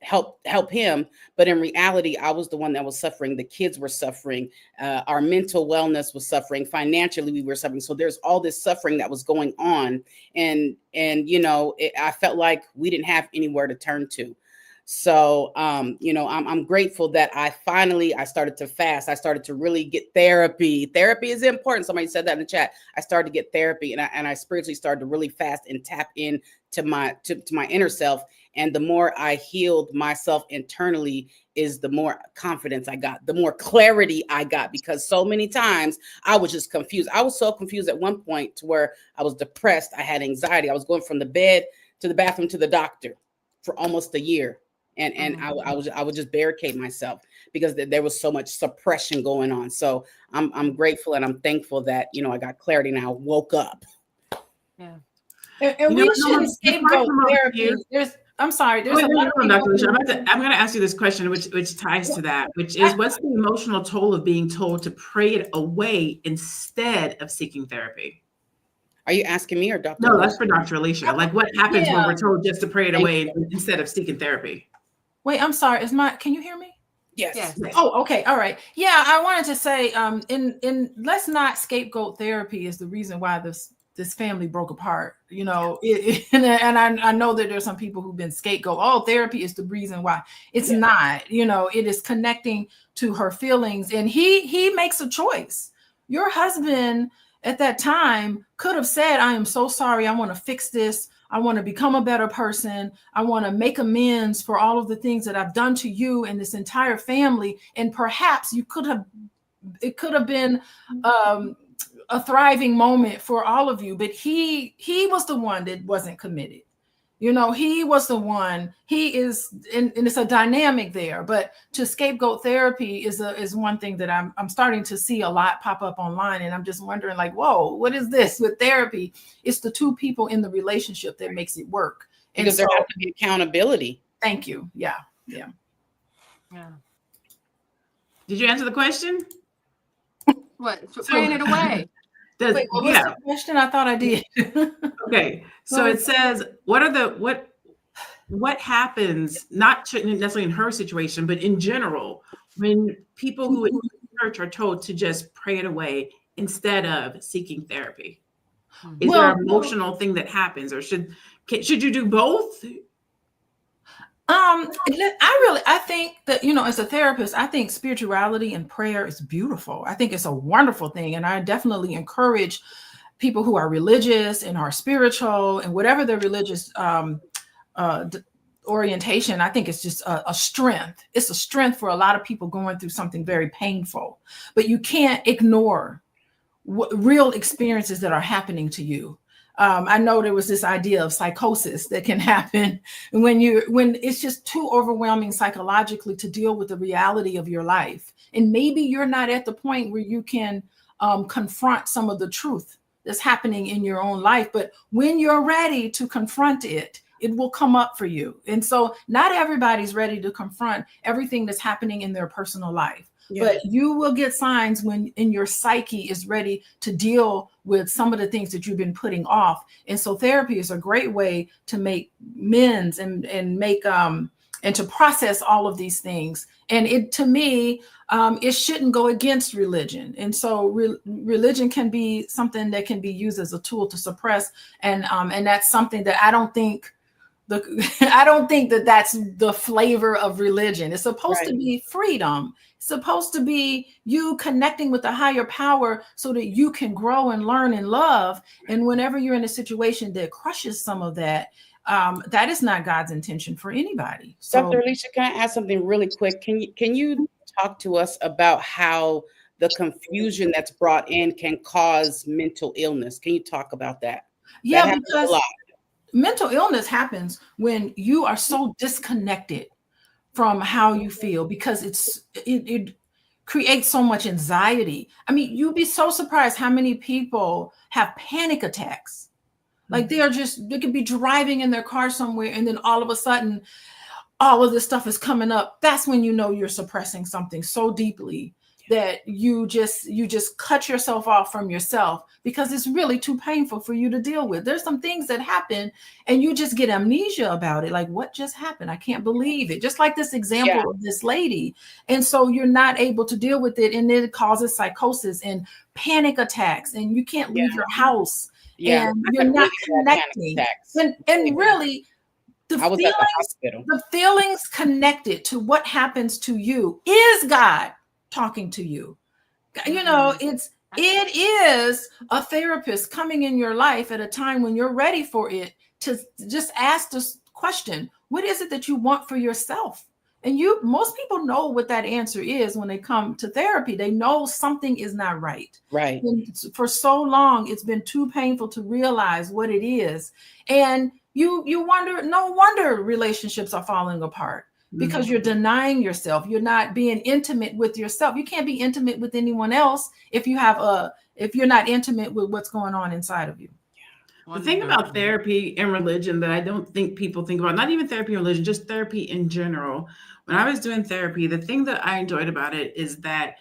help him. But in reality, I was the one that was suffering. The kids were suffering. Our mental wellness was suffering. Financially, we were suffering. So there's all this suffering that was going on. And I felt like we didn't have anywhere to turn to. So, I'm grateful that I started to fast. I started to really get therapy. Therapy is important. Somebody said that in the chat. I started to get therapy and I spiritually started to really fast and tap in to my inner self. And the more I healed myself internally is the more confidence I got, the more clarity I got, because so many times I was just confused. I was so confused at one point to where I was depressed. I had anxiety. I was going from the bed to the bathroom to the doctor for almost a year. And I would just barricade myself because there was so much suppression going on. So I'm grateful and I'm thankful that, I got clarity and I woke up. Yeah. And we shouldn't scapegoat therapy. I'm sorry. There's a lot of I'm going to ask you this question, which ties to that, which is, what's the emotional toll of being told to pray it away instead of seeking therapy? Are you asking me or Dr. No, that's for Dr. Alicia. Like, what happens when we're told just to pray it away instead of seeking therapy? Wait, I'm sorry. Can you hear me? Yes. Yes. Oh, okay. All right. Yeah, I wanted to say, in let's not scapegoat therapy is the reason why this family broke apart. You know, and I know that there's some people who've been scapegoat. Oh, therapy is the reason why. It's not. You know, it is connecting to her feelings, and he makes a choice. Your husband at that time could have said, "I am so sorry. I want to fix this. I want to become a better person. I want to make amends for all of the things that I've done to you and this entire family." And perhaps it could have been a thriving moment for all of you. But he was the one that wasn't committed. You know, he was the one. He is, and it's a dynamic there. But to scapegoat therapy is one thing that I'm starting to see a lot pop up online, and I'm just wondering, like, whoa, what is this with therapy? It's the two people in the relationship that makes it work. And Because there has to be accountability. Thank you. Yeah. Did you answer the question? What? Praying it away. Wait, what was the question? I thought I did. Okay. So it says, what happens, not necessarily in her situation, but in general, when people who in church are told to just pray it away instead of seeking therapy? Is there an emotional thing that happens, or should you do both? I think that, you know, as a therapist, I think spirituality and prayer is beautiful. I think it's a wonderful thing. And I definitely encourage people who are religious and are spiritual and whatever their religious orientation. I think it's just a strength. It's a strength for a lot of people going through something very painful, but you can't ignore real experiences that are happening to you. I know there was this idea of psychosis that can happen when it's just too overwhelming psychologically to deal with the reality of your life. And maybe you're not at the point where you can confront some of the truth that's happening in your own life. But when you're ready to confront it, it will come up for you. And so not everybody's ready to confront everything that's happening in their personal life. Yeah. But you will get signs when in your psyche is ready to deal with some of the things that you've been putting off. And so therapy is a great way to make amends and make and to process all of these things. And it, to me, it shouldn't go against religion. And so religion can be something that can be used as a tool to suppress. And that's something that I don't think that that's the flavor of religion. It's supposed to be freedom. It's supposed to be you connecting with a higher power so that you can grow and learn and love. And whenever you're in a situation that crushes some of that, that is not God's intention for anybody. So, Dr. Alicia, can I ask something really quick? Can you talk to us about how the confusion that's brought in can cause mental illness? Can you taltalk about that? Yeah, because mental illness happens when you are so disconnected from how you feel, because it creates so much anxiety. I mean, you'd be so surprised how many people have panic attacks. Like they could be driving in their car somewhere, and then all of a sudden, all of this stuff is coming up. That's when you know you're suppressing something so deeply that you just cut yourself off from yourself, because it's really too painful for you to deal with. There's some things that happen and you just get amnesia about it. Like, what just happened? I can't believe it. Just like this example of this lady. And so you're not able to deal with it, and it causes psychosis and panic attacks, and you can't leave your house. And you're not connecting. And really, the feelings connected to what happens to you is God talking to you. You know, it is a therapist coming in your life at a time when you're ready for it, to just ask this question: what is it that you want for yourself? And most people know what that answer is when they come to therapy. They know something is not right. Right. And for so long, it's been too painful to realize what it is. And you wonder, no wonder relationships are falling apart, because you're denying yourself. You're not being intimate with yourself. You can't be intimate with anyone else if you're not intimate with what's going on inside of you. The thing about therapy and religion that I don't think people think about, not even therapy and religion, just therapy in general. When I was doing therapy, the thing that I enjoyed about it is that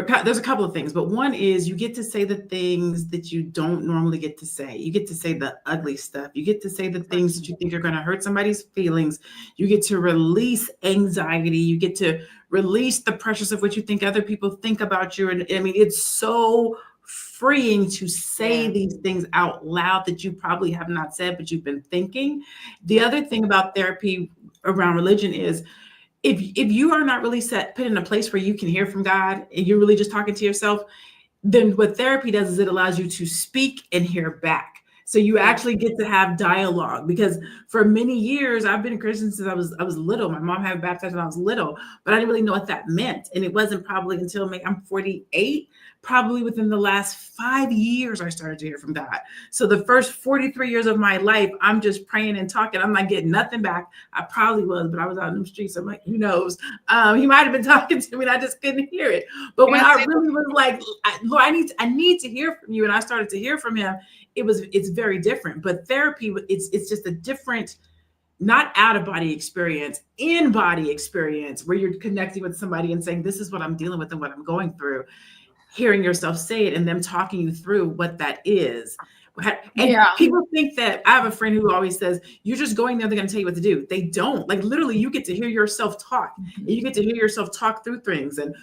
there's a couple of things, but one is you get to say the things that you don't normally get to say. You get to say the ugly stuff. You get to say the things that you think are going to hurt somebody's feelings. You get to release anxiety. You get to release the pressures of what you think other people think about you. And I mean, it's so freeing to say these things out loud that you probably have not said, but you've been thinking. The other thing about therapy around religion is if you are not really put in a place where you can hear from God and you're really just talking to yourself, then what therapy does is it allows you to speak and hear back. So you actually get to have dialogue, because for many years I've been a Christian since I was little. My mom had baptized when I was little, but I didn't really know what that meant. And it wasn't probably until I'm 48, probably within the last 5 years, I started to hear from God. So the first 43 years of my life, I'm just praying and talking. I'm not getting nothing back. I probably was, but I was out in the streets. I'm like, who knows? He might have been talking to me and I just couldn't hear it. But when I really was like, Lord, I need to hear from you, and I started to hear from him, it's very different. But therapy, it's just a different, not out of body experience, in body experience, where you're connecting with somebody and saying, this is what I'm dealing with and what I'm going through. Hearing yourself say it and them talking you through what that is. And people think that, I have a friend who always says, you're just going there, they're going to tell you what to do. They don't. Like, literally, you get to hear yourself talk, and you get to hear yourself talk through things. And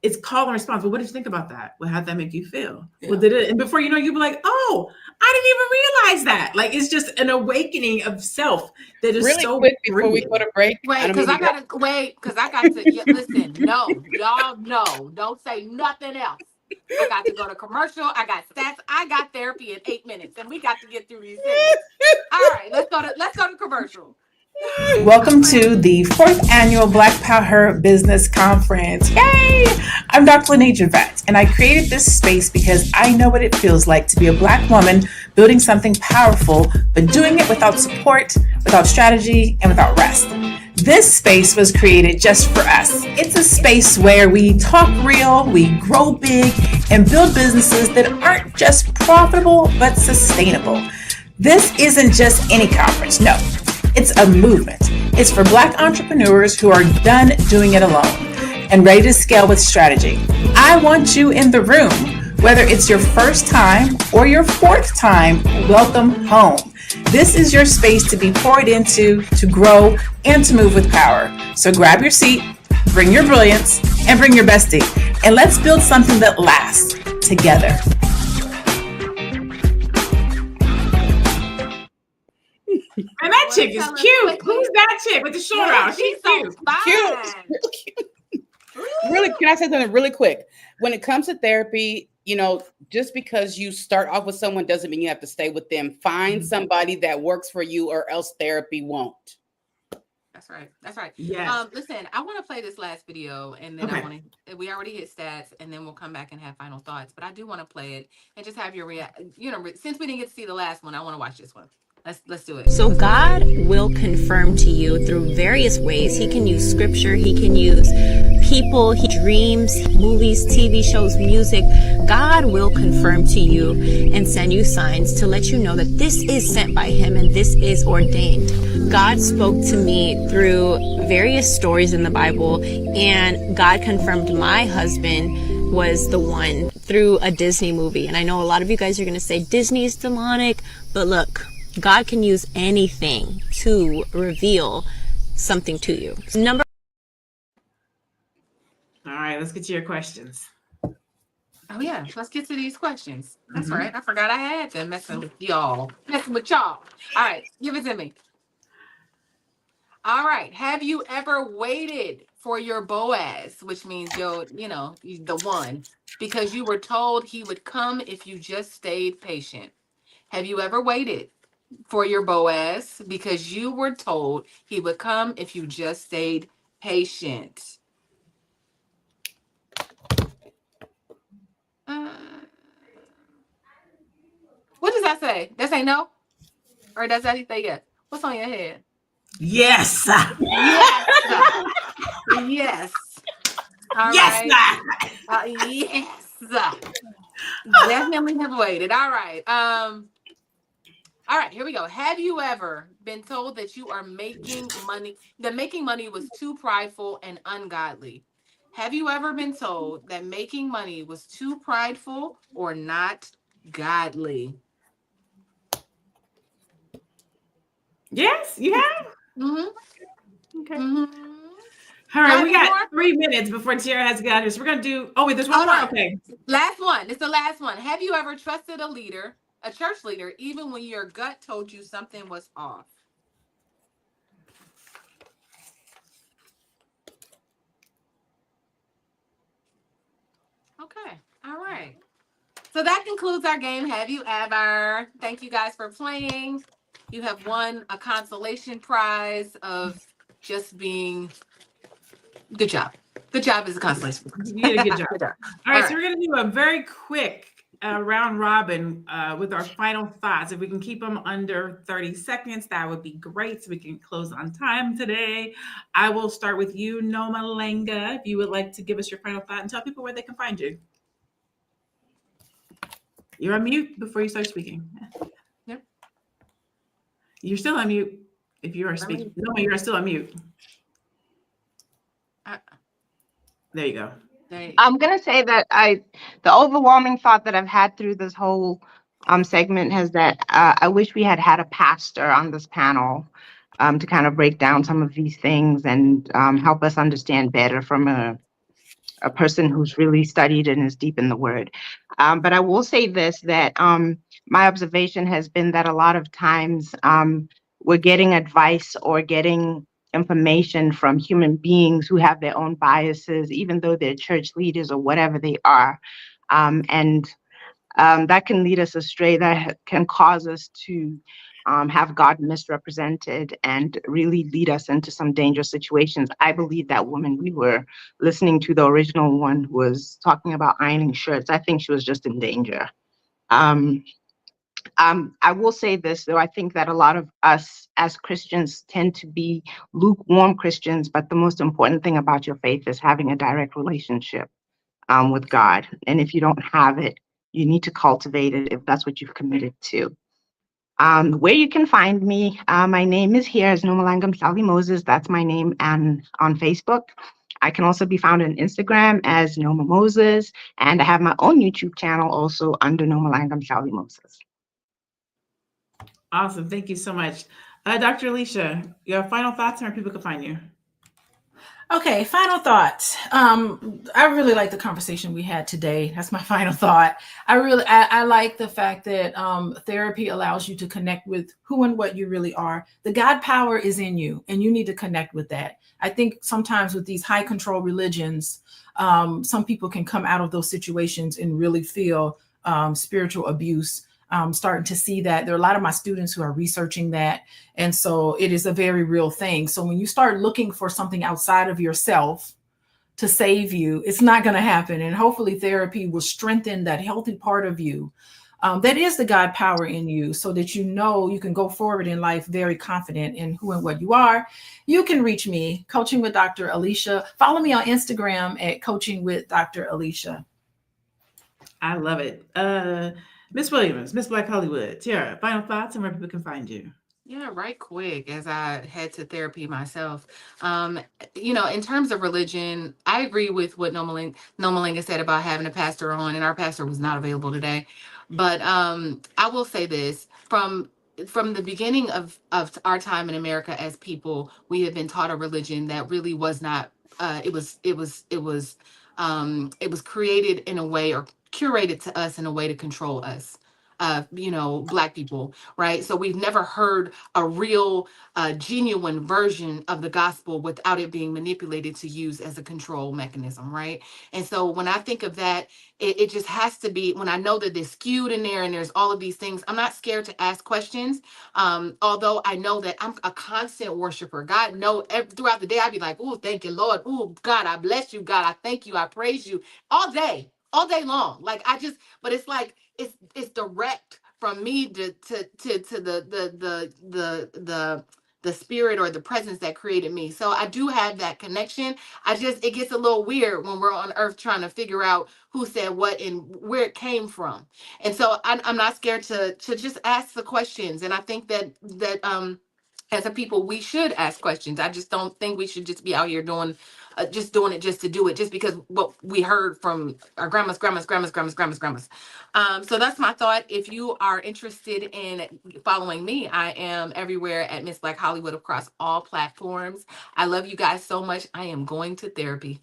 it's call and response. Well, what did you think about that? Well, how'd that make you feel? Yeah. Well, did it? And before you know, you'll be like, oh, I didn't even realize that. Like, it's just an awakening of self that is really so quick before we go to break. Wait, because I got to listen. No, y'all, no, don't say nothing else. I got to go to commercial. I got stats. I got therapy in 8 minutes, and we got to get through these things. All right, let's go to commercial. Welcome to the 4th annual Black Power Business Conference. Yay! I'm Dr. Lene Javette, and I created this space because I know what it feels like to be a Black woman building something powerful, but doing it without support, without strategy, and without rest. This space was created just for us. It's a space where we talk real, we grow big, and build businesses that aren't just profitable, but sustainable. This isn't just any conference, no. It's a movement. It's for Black entrepreneurs who are done doing it alone and ready to scale with strategy. I want you in the room. Whether it's your first time or your 4th time, welcome home. This is your space to be poured into, to grow, and to move with power. So grab your seat, bring your brilliance, and bring your bestie. And let's build something that lasts together. And that chick is cute. Who's that chick with the short out? She's so cute. Really, can I say something really quick? When it comes to therapy, just because you start off with someone doesn't mean you have to stay with them. Find somebody that works for you, or else therapy won't. That's right. Yes. Listen, I want to play this last video, and then we already hit stats, and then we'll come back and have final thoughts. But I do want to play it and just have your since we didn't get to see the last one, I want to watch this one. Let's do it. So God will confirm to you through various ways. He can use scripture. He can use people, dreams, movies, TV shows, music. God will confirm to you and send you signs to let you know that this is sent by him and this is ordained. God spoke to me through various stories in the Bible, and God confirmed my husband was the one through a Disney movie. And I know a lot of you guys are going to say Disney's demonic, but look, God can use anything to reveal something to you. All right, let's get to your questions. Oh yeah, let's get to these questions. That's right. I forgot I had them messing with y'all. All right, give it to me. All right. Have you ever waited for your Boaz, which means the one, because you were told he would come if you just stayed patient? Have you ever waited for your Boaz because you were told he would come if you just stayed patient? What does that say? That say no? Or does that say yes? What's on your head? Yes. Yes. Yes. All yes. Right. Yes. Definitely have waited. All right. All right, here we go. Have you ever been told that you are making money, that making money was too prideful and ungodly? Have you ever been told that making money was too prideful or not godly? Yes, you have. Mm-hmm. Okay. Mm-hmm. All right, we Got got 3 minutes before Tiara has to get out of here. So we're gonna do. Oh wait, there's one Hold more. on. Okay. Last one. It's the last one. Have you ever trusted a leader, a church leader, even when your gut told you something was off? Okay. All right. So that concludes our game. Have you ever? Thank you guys for playing. You have won a consolation prize of just being. Good job. Good job is a consolation prize. You did a good job. Good job. All right, All so we're gonna do a very quick round robin with our final thoughts. If we can keep them under 30 seconds, that would be great, so we can close on time today. I will start with you, Noma Lenga, if you would like to give us your final thought and tell people where they can find you. You're on mute before you start speaking. Yep. You're still on mute if you are speaking. No, you're still on mute. There you go. I'm gonna say that the overwhelming thought that I've had through this whole segment has that I wish we had a pastor on this panel to kind of break down some of these things and help us understand better from a person who's really studied and is deep in the word. But I will say this, that my observation has been that a lot of times we're getting advice or getting information from human beings who have their own biases, even though they're church leaders or whatever they are. And that can lead us astray, that can cause us to have God misrepresented and really lead us into some dangerous situations. I believe that woman we were listening to, the original one, was talking about ironing shirts. I think she was just in danger. I will say this, though. I think that a lot of us as Christians tend to be lukewarm Christians, but the most important thing about your faith is having a direct relationship with God. And if you don't have it, you need to cultivate it if that's what you've committed to. Where you can find me, my name is here as Nomalanga Mhlali Moses. That's my name on Facebook. I can also be found on Instagram as Noma Moses, and I have my own YouTube channel also under Nomalanga Mhlali Moses. Awesome. Thank you so much. Dr. Alicia, your final thoughts on where people can find you? Okay, final thoughts. I really like the conversation we had today. That's my final thought. I like the fact that therapy allows you to connect with who and what you really are. The God power is in you, and you need to connect with that. I think sometimes with these high control religions, some people can come out of those situations and really feel spiritual abuse. Starting to see that. There are a lot of my students who are researching that. And so it is a very real thing. So when you start looking for something outside of yourself to save you, it's not going to happen. And hopefully therapy will strengthen that healthy part of you. That is the God power in you, so that you know you can go forward in life very confident in who and what you are. You can reach me, Coaching with Dr. Alicia. Follow me on Instagram at Coaching with Dr. Alicia. I love it. Miss Williams, Miss Black Hollywood, Tiara, final thoughts and where people can find you. Yeah, right quick, as I head to therapy myself. In terms of religion, I agree with what Nomalinga said about having a pastor on, and our pastor was not available today. But I will say this, from the beginning of our time in America as people, we have been taught a religion that really was not, it was created in a way, or curated to us in a way, to control us, Black people, right? So we've never heard a real, genuine version of the gospel without it being manipulated to use as a control mechanism, right? And so when I think of that, it just has to be, when I know that they're skewed in there and there's all of these things, I'm not scared to ask questions. Although I know that I'm a constant worshiper. God know throughout the day, I'd be like, oh, thank you, Lord. Oh, God, I bless you. God, I thank you. I praise you all day long. Like, but it's like, it's direct from me to the spirit or the presence that created me. So I do have that connection. It gets a little weird when we're on earth trying to figure out who said what and where it came from. And so I'm not scared to just ask the questions. And I think that as a people, we should ask questions. I just don't think we should just be out here doing it just to do it, just because what we heard from our grandmas. So that's my thought. If you are interested in following me, I am everywhere at Miss Black Hollywood across all platforms. I love you guys so much. I am going to therapy.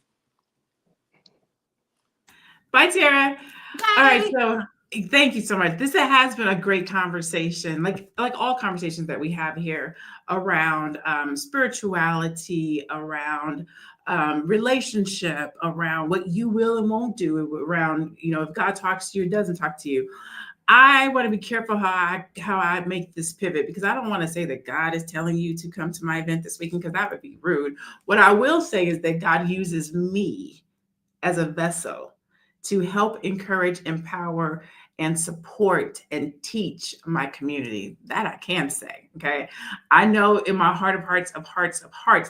Bye, Tara. Bye. All right, so thank you so much. This has been a great conversation, like all conversations that we have here around spirituality, around relationship, around what you will and won't do, around, you know, if God talks to you, doesn't talk to you. I want to be careful how I make this pivot, because I don't want to say that God is telling you to come to my event this weekend, because that would be rude. What I will say is that God uses me as a vessel to help encourage, empower, and support and teach my community. That I can say, okay? I know in my heart of hearts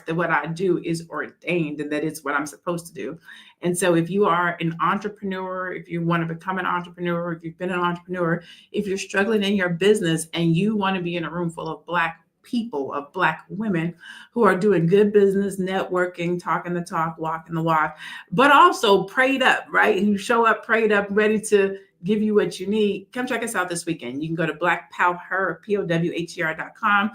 that what I do is ordained and that it's what I'm supposed to do. And so if you are an entrepreneur, if you want to become an entrepreneur, if you've been an entrepreneur, if you're struggling in your business and you want to be in a room full of Black people, of Black women who are doing good business, networking, talking the talk, walking the walk, but also prayed up, right? Who show up prayed up, ready to give you what you need. Come check us out this weekend. You can go to blackpowher, POWHER.com.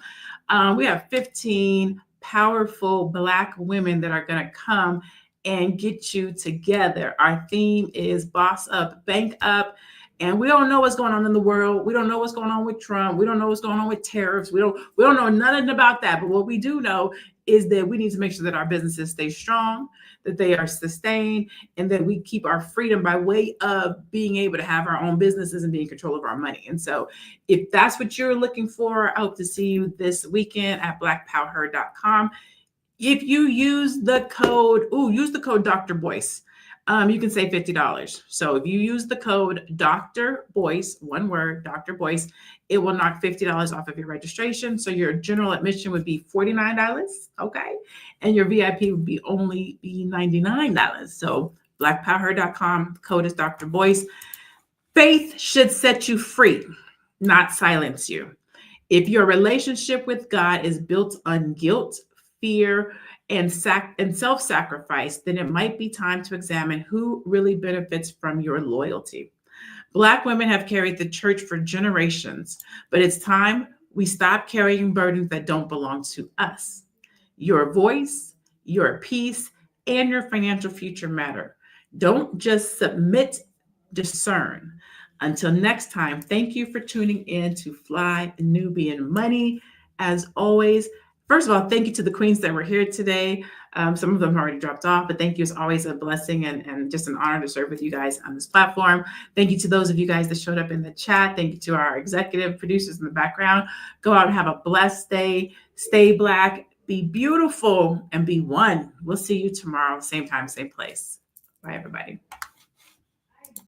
We have 15 powerful Black women that are going to come and get you together. Our theme is Boss Up, Bank Up. And we don't know what's going on in the world. We don't know what's going on with Trump. We don't know what's going on with tariffs. We don't know nothing about that. But what we do know is that we need to make sure that our businesses stay strong, that they are sustained, and that we keep our freedom by way of being able to have our own businesses and be in control of our money. And so if that's what you're looking for, I hope to see you this weekend at blackpowher.com. If you use the code Dr. Boyce. You can save $50. So if you use the code Dr. Boyce, one word, Dr. Boyce, it will knock $50 off of your registration. So your general admission would be $49, okay? And your VIP would be only $99. So blackpowher.com, code is Dr. Boyce. Faith should set you free, not silence you. If your relationship with God is built on guilt, fear, and self-sacrifice, then it might be time to examine who really benefits from your loyalty. Black women have carried the church for generations, but it's time we stop carrying burdens that don't belong to us. Your voice, your peace, and your financial future matter. Don't just submit, discern. Until next time, thank you for tuning in to Fly Nubian Money. As always, first of all, thank you to the queens that were here today. Some of them have already dropped off, but thank you. It's always a blessing and just an honor to serve with you guys on this platform. Thank you to those of you guys that showed up in the chat. Thank you to our executive producers in the background. Go out and have a blessed day. Stay Black, be beautiful, and be one. We'll see you tomorrow, same time, same place. Bye, everybody.